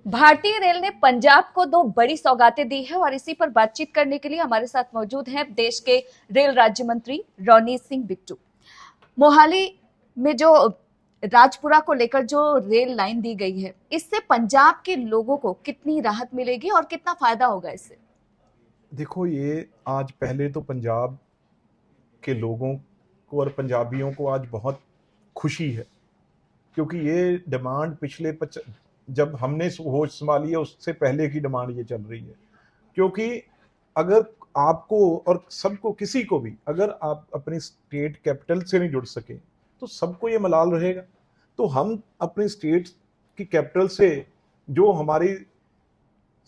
भारतीय रेल ने पंजाब को दो बड़ी सौगातें दी है और इसी पर बातचीत करने के लिए हमारे साथ मौजूद हैं देश के रेल राज्य मंत्री रवनीत सिंह बिट्टू। मोहाली में जो राजपुरा को लेकर जो रेल लाइन दी गई है, इससे पंजाब के लोगों को कितनी राहत मिलेगी और कितना फायदा होगा इससे? देखो, ये आज पहले तो पंजाब के लोगों को और पंजाबियों को आज बहुत खुशी है, क्योंकि ये डिमांड जब हमने होश संभाली है उससे पहले की डिमांड ये चल रही है। क्योंकि अगर आपको और सबको, किसी को भी, अगर आप अपनी स्टेट कैपिटल से नहीं जुड़ सके तो सबको ये मलाल रहेगा। तो हम अपनी स्टेट की कैपिटल से, जो हमारी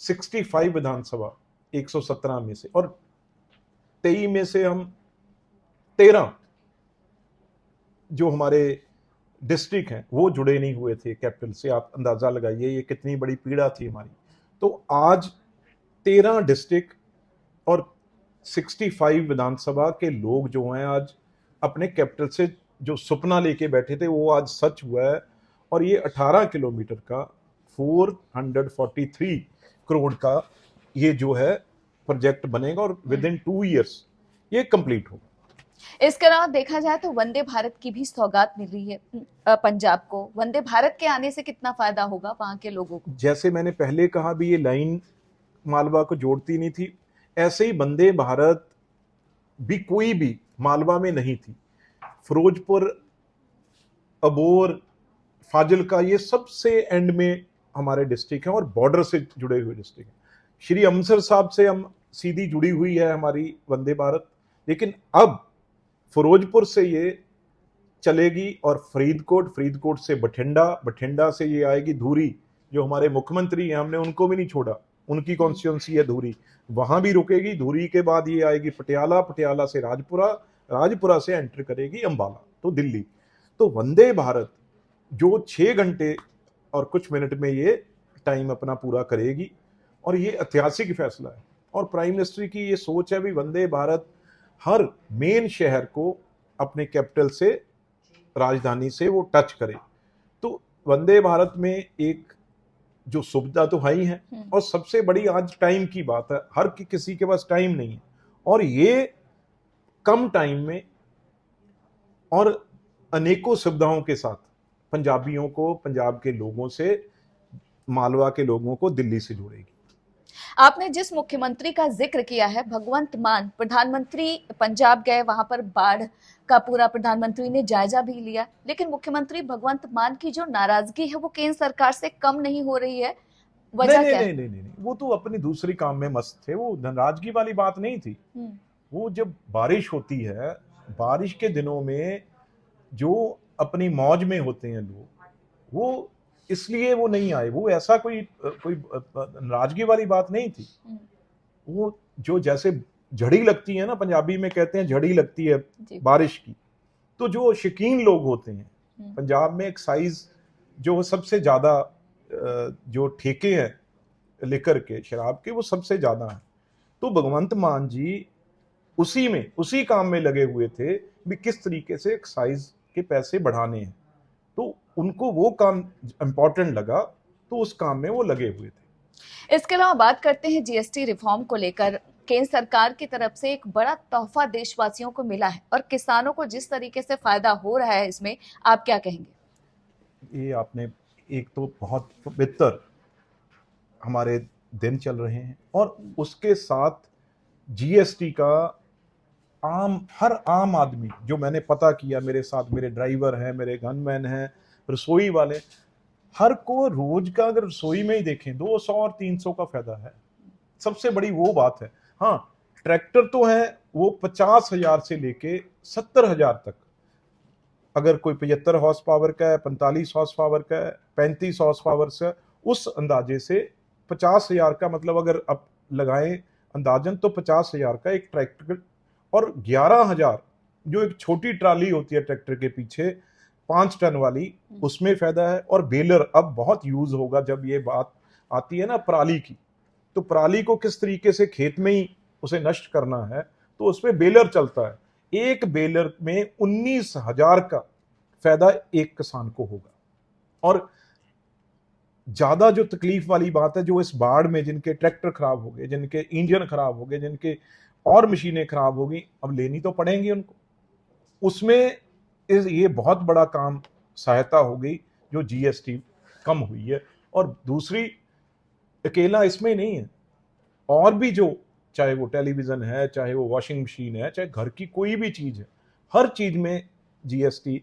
65 विधानसभा 117 में से और 23 में से हम 13 जो हमारे डिस्ट्रिक्ट हैं वो जुड़े नहीं हुए थे कैपिटल से। आप अंदाजा लगाइए ये कितनी बड़ी पीड़ा थी हमारी। तो आज 13 डिस्ट्रिक्ट और 65 विधानसभा के लोग जो हैं आज अपने कैपिटल से जो सपना लेके बैठे थे वो आज सच हुआ है। और ये 18 किलोमीटर का 443 करोड़ का ये जो है प्रोजेक्ट बनेगा और विद इन 2 ईयर्स ये कंप्लीट होगा। इसके अलावा देखा जाए तो वंदे भारत की भी सौगात मिल रही है पंजाब को। वंदे भारत के आने से कितना फायदा होगा वहां के लोगों को? जैसे मैंने पहले कहा भी, ये लाइन मालवा को जोड़ती नहीं थी, ऐसे ही वंदे भारत भी कोई भी मालवा में नहीं थी। फिरोजपुर, अबोर, फाजिल्का ये सबसे एंड में हमारे डिस्ट्रिक्ट हैं और बॉर्डर से जुड़े हुए डिस्ट्रिक्ट हैं। श्री अमृतसर साहब से हम सीधी जुड़ी हुई है हमारी वंदे भारत, लेकिन अब फिरोजपुर से ये चलेगी और फरीदकोट से बठिंडा, बठिंडा से ये आएगी धूरी। जो हमारे मुख्यमंत्री हैं हमने उनको भी नहीं छोड़ा, उनकी कॉन्स्टिट्यूंसी है धूरी, वहां भी रुकेगी। धूरी के बाद ये आएगी पटियाला, पटियाला से राजपुरा, राजपुरा से एंटर करेगी अंबाला, तो दिल्ली। तो वंदे भारत जो 6 घंटे और कुछ मिनट में ये टाइम अपना पूरा करेगी और ये ऐतिहासिक फैसला है। और प्राइम मिनिस्टर की ये सोच है भी वंदे भारत हर मेन शहर को अपने कैपिटल से, राजधानी से वो टच करे। तो वंदे भारत में एक जो सुविधा तो है ही है, और सबसे बड़ी आज टाइम की बात है, हर किसी के पास टाइम नहीं है और ये कम टाइम में और अनेकों सुविधाओं के साथ पंजाबियों को, पंजाब के लोगों से, मालवा के लोगों को दिल्ली से जोड़ेगी। आपने जिस मुख्यमंत्री का जिक्र किया है, भगवंत मान, प्रधानमंत्री पंजाब गए, वहां पर बाढ़ का पूरा प्रधानमंत्री ने जायजा भी लिया, लेकिन मुख्यमंत्री भगवंत मान की जो नाराजगी है वो केंद्र सरकार से कम नहीं हो रही है। वजह क्या है? नहीं, वो तो अपनी दूसरी काम में मस्त थे, वो नाराजगी वाली बात नहीं थी। वो जब बारिश होती है, बारिश के दिनों में जो अपनी मौज में होते हैं लोग, वो इसलिए वो नहीं आए। वो ऐसा कोई नाराजगी वाली बात नहीं थी। वो जो जैसे झड़ी लगती है ना, पंजाबी में कहते हैं झड़ी लगती है बारिश की, तो जो शौकीन लोग होते हैं पंजाब में, एक साइज जो सबसे ज्यादा जो ठेके हैं लेकर के शराब के, वो सबसे ज्यादा है। तो भगवंत मान जी उसी काम में लगे हुए थे भी किस तरीके से एक्साइज के पैसे बढ़ाने हैं। तो उनको वो काम इंपॉर्टेंट लगा, तो उस काम में वो लगे हुए थे। इसके अलावा बात करते हैं जीएसटी रिफॉर्म को लेकर। केंद्र सरकार की तरफ से एक बड़ा तोहफा देशवासियों को मिला है और किसानों को जिस तरीके से फायदा हो रहा है इसमें, आप क्या कहेंगे? ये आपने, एक तो बहुत पवित्र हमारे दिन चल रहे हैं और उसके साथ जीएसटी का हर आम आदमी, जो मैंने पता किया, मेरे साथ मेरे ड्राइवर हैं, मेरे गनमैन हैं, रसोई वाले, हर को रोज का अगर रसोई में ही देखें 200 और 300 का फायदा है। सबसे बड़ी वो बात है। हाँ, ट्रैक्टर तो है वो 50,000 से लेके 70,000 तक। अगर कोई 75 हॉर्स पावर का है, 45 हॉर्स पावर का है, 35 हॉर्स पावर से, उस अंदाजे से 50,000 का, मतलब अगर आप लगाएं अंदाजन तो 50,000 का एक ट्रैक्टर, और 11,000 जो एक छोटी ट्राली होती है ट्रैक्टर के पीछे 5 टन वाली, उसमें फायदा है। और बेलर अब बहुत यूज होगा जब ये बात आती है ना पराली की, तो पराली को किस तरीके से खेत में ही उसे नष्ट करना है, तो उसमें बेलर चलता है। एक बेलर में 19,000 का फायदा एक किसान को होगा। और ज्यादा जो तकलीफ वाली बात है, जो इस बाढ़ में जिनके ट्रैक्टर खराब हो गए, जिनके इंजन खराब हो गए, जिनके और मशीनें खराब हो गई, अब लेनी तो पड़ेंगी उनको। उसमें ये बहुत बड़ा काम सहायता हो गई जो जीएसटी कम हुई है। और दूसरी, अकेला इसमें नहीं है, और भी जो, चाहे वो टेलीविजन है, चाहे वो वॉशिंग मशीन है, चाहे घर की कोई भी चीज है, हर चीज में जीएसटी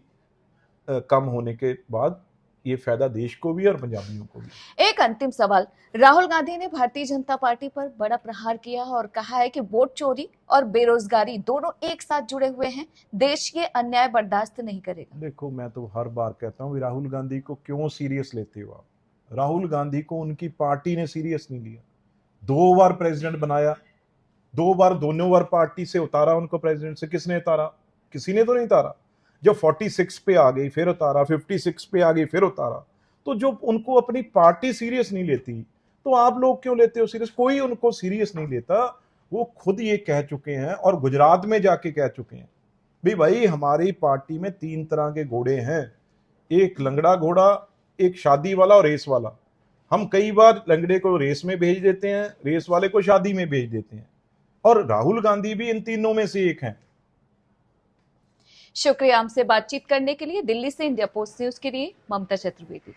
कम होने के बाद ये फायदा देश को भी और पंजाबियों को भी। एक अंतिम सवाल, राहुल गांधी ने भारतीय जनता पार्टी पर बड़ा प्रहार किया और कहा है कि वोट चोरी और बेरोजगारी दोनों एक साथ जुड़े हुए हैं, देश ये अन्याय बर्दाश्त नहीं करेगा। देखो, मैं तो हर बार कहता हूँ, राहुल गांधी को क्यों सीरियस लेते हो आप? राहुल गांधी को उनकी पार्टी ने सीरियस नहीं लिया। 2 बार प्रेसिडेंट बनाया, 2 बार, दोनों बार पार्टी से उतारा उनको। प्रेसिडेंट से किसने उतारा? किसी ने तो नहीं उतारा। जब 46 पे आ गई फिर उतारा, 56 पे आ गई फिर उतारा। तो जो उनको अपनी पार्टी सीरियस नहीं लेती, तो आप लोग क्यों लेते हो सीरियस? कोई उनको सीरियस नहीं लेता। वो खुद ये कह चुके हैं और गुजरात में जाके कह चुके हैं, भाई हमारी पार्टी में 3 तरह के घोड़े हैं, एक लंगड़ा घोड़ा, एक शादी वाला और रेस वाला। हम कई बार लंगड़े को रेस में भेज देते हैं, रेस वाले को शादी में भेज देते हैं, और राहुल गांधी भी इन तीनों में से एक हैं। शुक्रिया हमसे बातचीत करने के लिए। दिल्ली से इंडिया पोस्ट न्यूज के लिए ममता चतुर्वेदी।